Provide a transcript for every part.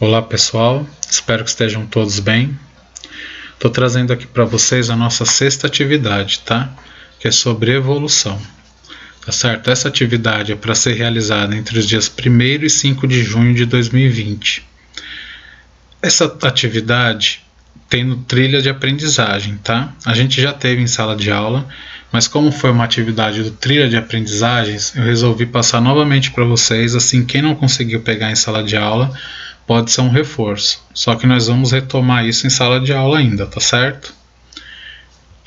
Olá pessoal, espero que estejam todos bem. Estou trazendo aqui para vocês a nossa sexta atividade, tá? Que é sobre evolução, tá certo? Essa atividade é para ser realizada entre os dias 1º e 5 de junho de 2020. Essa atividade tem no trilha de aprendizagem, tá? A gente já teve em sala de aula, mas como foi uma atividade do trilha de aprendizagens, eu resolvi passar novamente para vocês, assim quem não conseguiu pegar em sala de aula, pode ser um reforço, só que nós vamos retomar isso em sala de aula ainda, tá certo?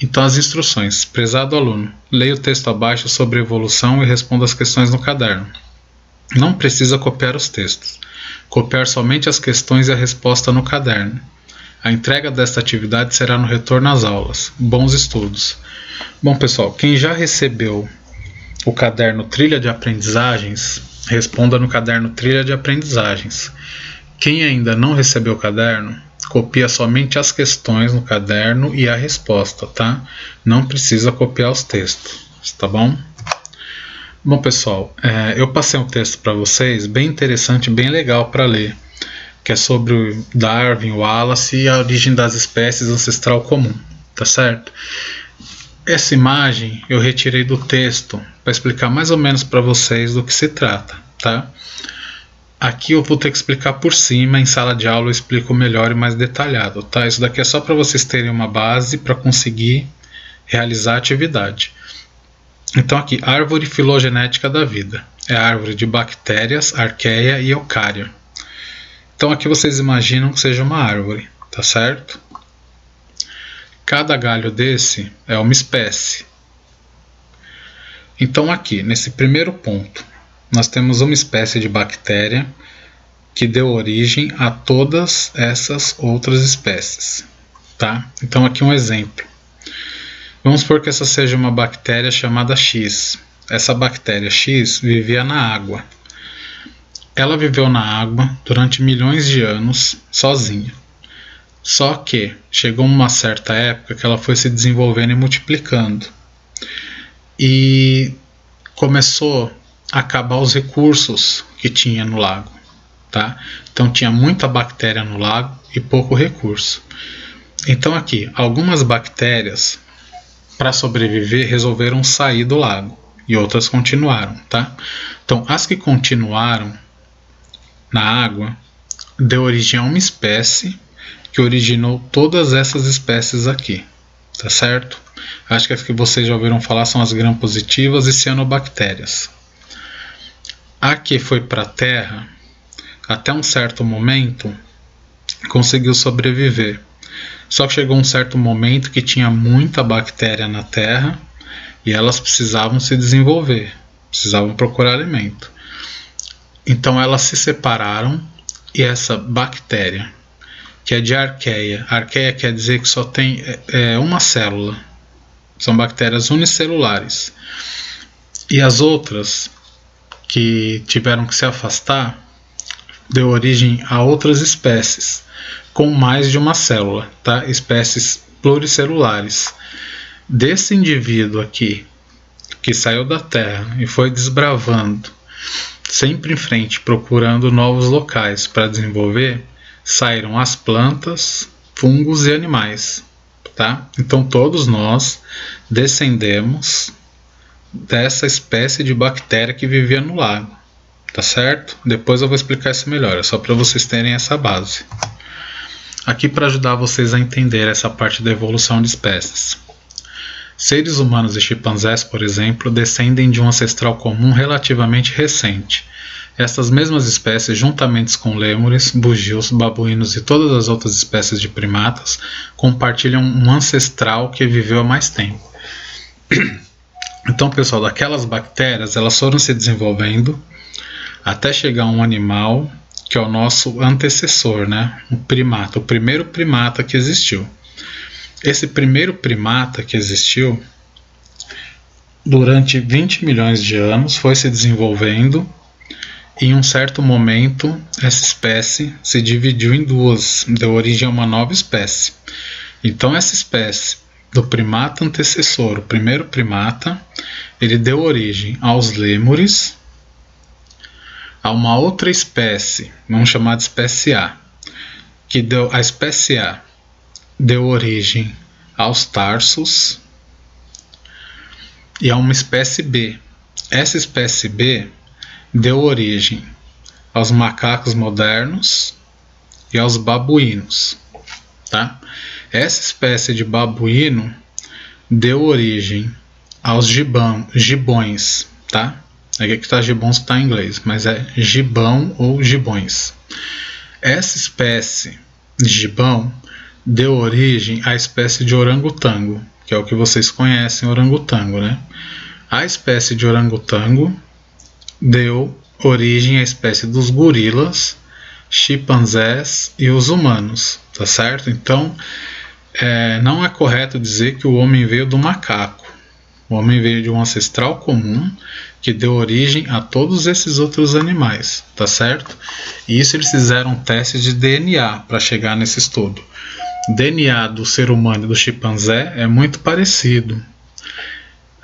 Então as instruções. Prezado aluno, leia o texto abaixo sobre evolução e responda as questões no caderno. Não precisa copiar os textos. Copiar somente as questões e a resposta no caderno. A entrega desta atividade será no retorno às aulas. Bons estudos. Bom pessoal, quem já recebeu o caderno Trilha de Aprendizagens, responda no caderno Trilha de Aprendizagens. Quem ainda não recebeu o caderno, copia somente as questões no caderno e a resposta, tá? Não precisa copiar os textos, tá bom? Bom pessoal, eu passei um texto para vocês bem interessante, bem legal para ler, que é sobre Darwin, Wallace e a origem das espécies ancestral comum, tá certo? Essa imagem eu retirei do texto para explicar mais ou menos para vocês do que se trata, tá? Aqui eu vou ter que explicar por cima, em sala de aula eu explico melhor e mais detalhado, tá? Isso daqui é só para vocês terem uma base para conseguir realizar a atividade. Então aqui, árvore filogenética da vida. É a árvore de bactérias, arqueia e eucária. Então aqui vocês imaginam que seja uma árvore, tá certo? Cada galho desse é uma espécie. Então aqui, nesse primeiro ponto, nós temos uma espécie de bactéria que deu origem a todas essas outras espécies, tá? Então aqui um exemplo. Vamos supor que essa seja uma bactéria chamada X. Essa bactéria X vivia na água. Ela viveu na água durante milhões de anos sozinha. Só que chegou uma certa época que ela foi se desenvolvendo e multiplicando. E começou a acabar os recursos que tinha no lago, tá? Então tinha muita bactéria no lago e pouco recurso. Então aqui, algumas bactérias, para sobreviver, resolveram sair do lago e outras continuaram, tá? Então as que continuaram na água deu origem a uma espécie que originou todas essas espécies aqui, tá certo? Acho que as que vocês já ouviram falar são as gram-positivas e cianobactérias. A que foi para a Terra, até um certo momento, conseguiu sobreviver. Só que chegou um certo momento que tinha muita bactéria na Terra e elas precisavam se desenvolver, precisavam procurar alimento. Então elas se separaram e essa bactéria, que é de arqueia, arqueia quer dizer que só tem uma célula, são bactérias unicelulares. E as outras que tiveram que se afastar deu origem a outras espécies com mais de uma célula, tá? Espécies pluricelulares. Desse indivíduo aqui, que saiu da Terra e foi desbravando, sempre em frente, procurando novos locais para desenvolver, saíram as plantas, fungos e animais, tá? Então todos nós descendemos dessa espécie de bactéria que vivia no lago, tá certo? Depois eu vou explicar isso melhor, é só para vocês terem essa base. Aqui para ajudar vocês a entender essa parte da evolução de espécies. Seres humanos e chimpanzés, por exemplo, descendem de um ancestral comum relativamente recente. Estas mesmas espécies, juntamente com lêmures, bugios, babuínos e todas as outras espécies de primatas, compartilham um ancestral que viveu há mais tempo. Então, pessoal, daquelas bactérias, elas foram se desenvolvendo até chegar a um animal que é o nosso antecessor, né? Um primata, o primeiro primata que existiu. Esse primeiro primata que existiu, durante 20 milhões de anos, foi se desenvolvendo e em um certo momento essa espécie se dividiu em duas, deu origem a uma nova espécie. Então essa espécie do primata antecessor, o primeiro primata, ele deu origem aos lêmures, a uma outra espécie, vamos chamar de espécie A, que deu a espécie A deu origem aos tarsos e a uma espécie B. Essa espécie B deu origem aos macacos modernos e aos babuínos, tá? Essa espécie de babuíno deu origem aos gibões, tá? Aqui está gibões que está em inglês, mas é gibão ou gibões. Essa espécie de gibão deu origem à espécie de orangotango, que é o que vocês conhecem, orangotango, né? A espécie de orangotango deu origem à espécie dos gorilas, chimpanzés e os humanos, tá certo? Então, não é correto dizer que o homem veio do macaco. O homem veio de um ancestral comum que deu origem a todos esses outros animais, tá certo? E isso eles fizeram testes de DNA para chegar nesse estudo. O DNA do ser humano e do chimpanzé é muito parecido.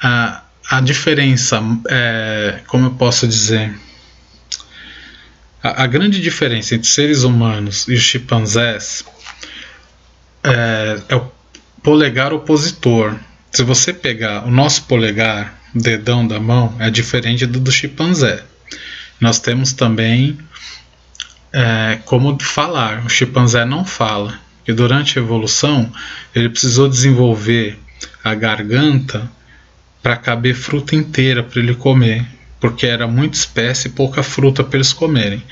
A diferença, como eu posso dizer, a grande diferença entre os seres humanos e os chimpanzés é o polegar opositor. Se você pegar o nosso polegar, o dedão da mão, é diferente do chimpanzé. Nós temos também como falar. O chimpanzé não fala, porque durante a evolução ele precisou desenvolver a garganta para caber fruta inteira para ele comer, porque era muita espécie e pouca fruta para eles comerem.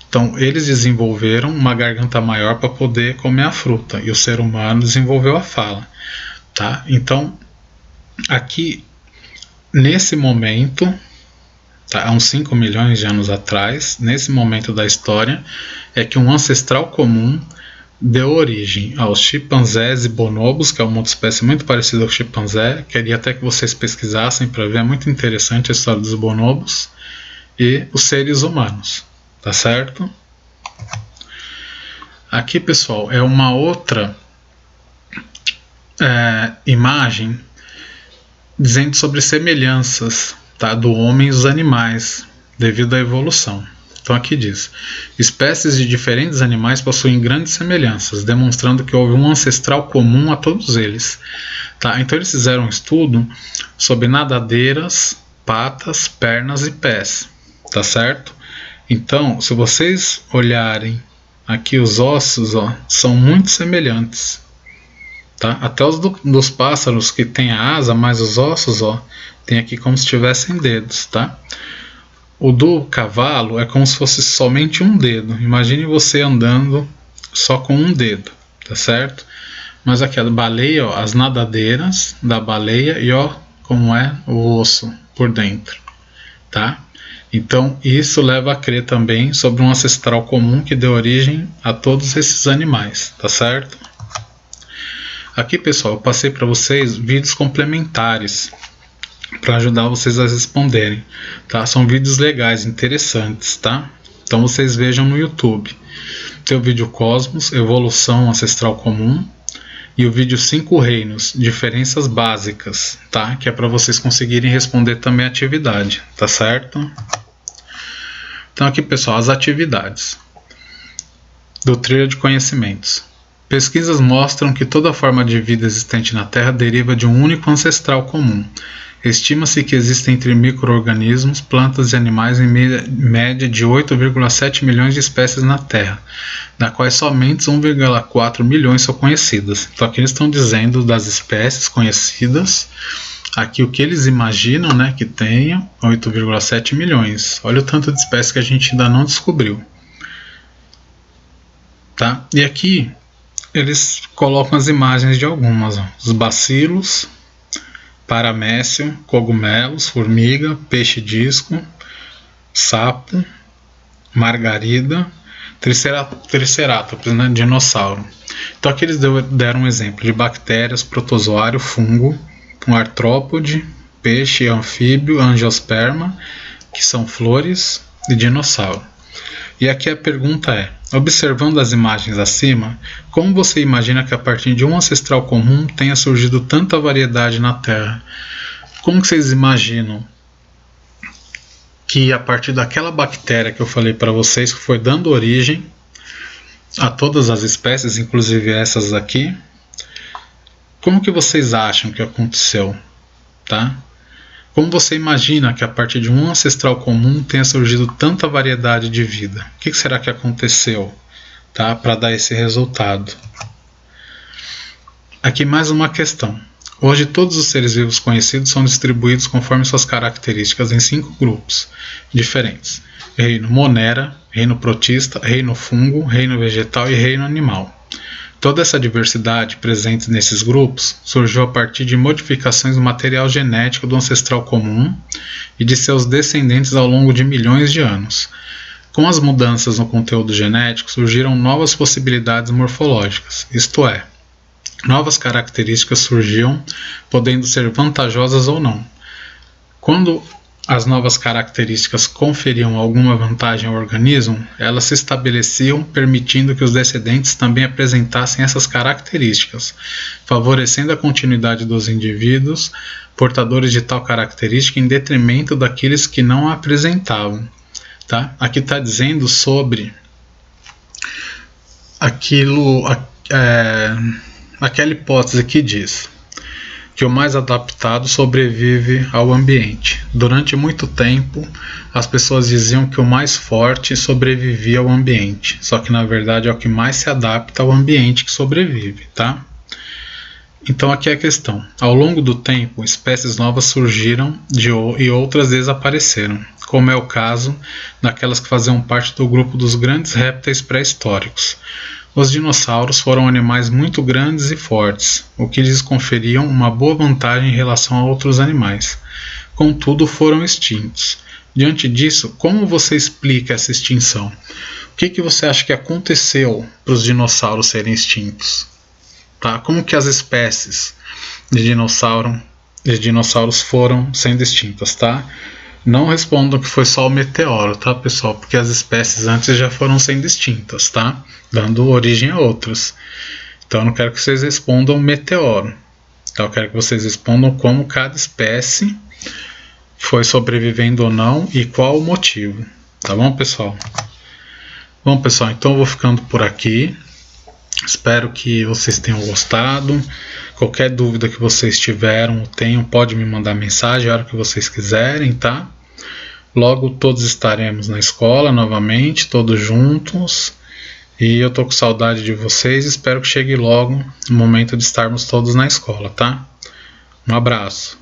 Então eles desenvolveram uma garganta maior para poder comer a fruta, e o ser humano desenvolveu a fala, tá? Então aqui nesse momento, tá, há uns 5 milhões de anos atrás, nesse momento da história, é que um ancestral comum deu origem aos chimpanzés e bonobos, que é uma outra espécie muito parecida com o chimpanzé. Queria até que vocês pesquisassem para ver, é muito interessante a história dos bonobos, e os seres humanos, tá certo? Aqui, pessoal, é uma outra imagem dizendo sobre semelhanças, tá, do homem e dos animais devido à evolução. Então aqui diz: espécies de diferentes animais possuem grandes semelhanças, demonstrando que houve um ancestral comum a todos eles. Tá? Então eles fizeram um estudo sobre nadadeiras, patas, pernas e pés. Tá certo? Então, se vocês olharem aqui os ossos, são muito semelhantes. Tá? Até os dos pássaros que tem a asa, mais os ossos, tem aqui como se tivessem dedos, tá? O do cavalo é como se fosse somente um dedo. Imagine você andando só com um dedo, tá certo? Mas aqui a baleia, as nadadeiras da baleia e como é o osso por dentro, tá? Então isso leva a crer também sobre um ancestral comum que deu origem a todos esses animais, tá certo? Aqui, pessoal, eu passei para vocês vídeos complementares para ajudar vocês a responderem, tá? São vídeos legais, interessantes, tá? Então vocês vejam no YouTube. Tem o vídeo Cosmos, Evolução Ancestral Comum, e o vídeo 5 Reinos, Diferenças Básicas, tá? Que é para vocês conseguirem responder também a atividade, tá certo? Então aqui, pessoal, as atividades do Trilha de Conhecimentos. Pesquisas mostram que toda forma de vida existente na Terra deriva de um único ancestral comum. Estima-se que existem entre micro-organismos, plantas e animais em média de 8,7 milhões de espécies na Terra, das quais somente 1,4 milhões são conhecidas. Então aqui eles estão dizendo das espécies conhecidas, aqui o que eles imaginam, né, que tenha 8,7 milhões. Olha o tanto de espécies que a gente ainda não descobriu. Tá? E aqui eles colocam as imagens de algumas, os bacilos, paramécio, cogumelos, formiga, peixe-disco, sapo, margarida, triceratops, né, dinossauro. Então aqui eles deram um exemplo de bactérias, protozoário, fungo, um artrópode, peixe, anfíbio, angiosperma, que são flores, e dinossauro. E aqui a pergunta é: observando as imagens acima, como você imagina que a partir de um ancestral comum tenha surgido tanta variedade na Terra? Como que vocês imaginam que a partir daquela bactéria que eu falei para vocês, que foi dando origem a todas as espécies, inclusive essas aqui, como que vocês acham que aconteceu, tá? Como você imagina que a partir de um ancestral comum tenha surgido tanta variedade de vida? O que será que aconteceu, tá, para dar esse resultado? Aqui mais uma questão. Hoje todos os seres vivos conhecidos são distribuídos conforme suas características em 5 grupos diferentes: reino Monera, reino protista, reino fungo, reino vegetal e reino animal. Toda essa diversidade presente nesses grupos surgiu a partir de modificações no material genético do ancestral comum e de seus descendentes ao longo de milhões de anos. Com as mudanças no conteúdo genético surgiram novas possibilidades morfológicas, isto é, novas características surgiam, podendo ser vantajosas ou não. Quando as novas características conferiam alguma vantagem ao organismo, elas se estabeleciam, permitindo que os descendentes também apresentassem essas características, favorecendo a continuidade dos indivíduos portadores de tal característica em detrimento daqueles que não a apresentavam. Tá? Aqui está dizendo sobre aquela hipótese que diz que o mais adaptado sobrevive ao ambiente. Durante muito tempo, as pessoas diziam que o mais forte sobrevivia ao ambiente, só que na verdade é o que mais se adapta ao ambiente que sobrevive, tá? Então aqui é a questão. Ao longo do tempo, espécies novas surgiram e outras desapareceram, como é o caso daquelas que faziam parte do grupo dos grandes répteis pré-históricos. Os dinossauros foram animais muito grandes e fortes, o que lhes conferiam uma boa vantagem em relação a outros animais. Contudo, foram extintos. Diante disso, como você explica essa extinção? O que você acha que aconteceu para os dinossauros serem extintos? Tá? Como que as espécies de dinossauros foram sendo extintas, tá? Não respondam que foi só o meteoro, tá, pessoal? Porque as espécies antes já foram sendo extintas, tá? Dando origem a outras. Então eu não quero que vocês respondam meteoro. Então, eu quero que vocês respondam como cada espécie foi sobrevivendo ou não e qual o motivo. Tá bom, pessoal? Bom, pessoal, então eu vou ficando por aqui. Espero que vocês tenham gostado. Qualquer dúvida que vocês tiveram ou tenham, pode me mandar mensagem a hora que vocês quiserem, tá? Logo todos estaremos na escola novamente, todos juntos. E eu tô com saudade de vocês. Espero que chegue logo o momento de estarmos todos na escola, tá? Um abraço.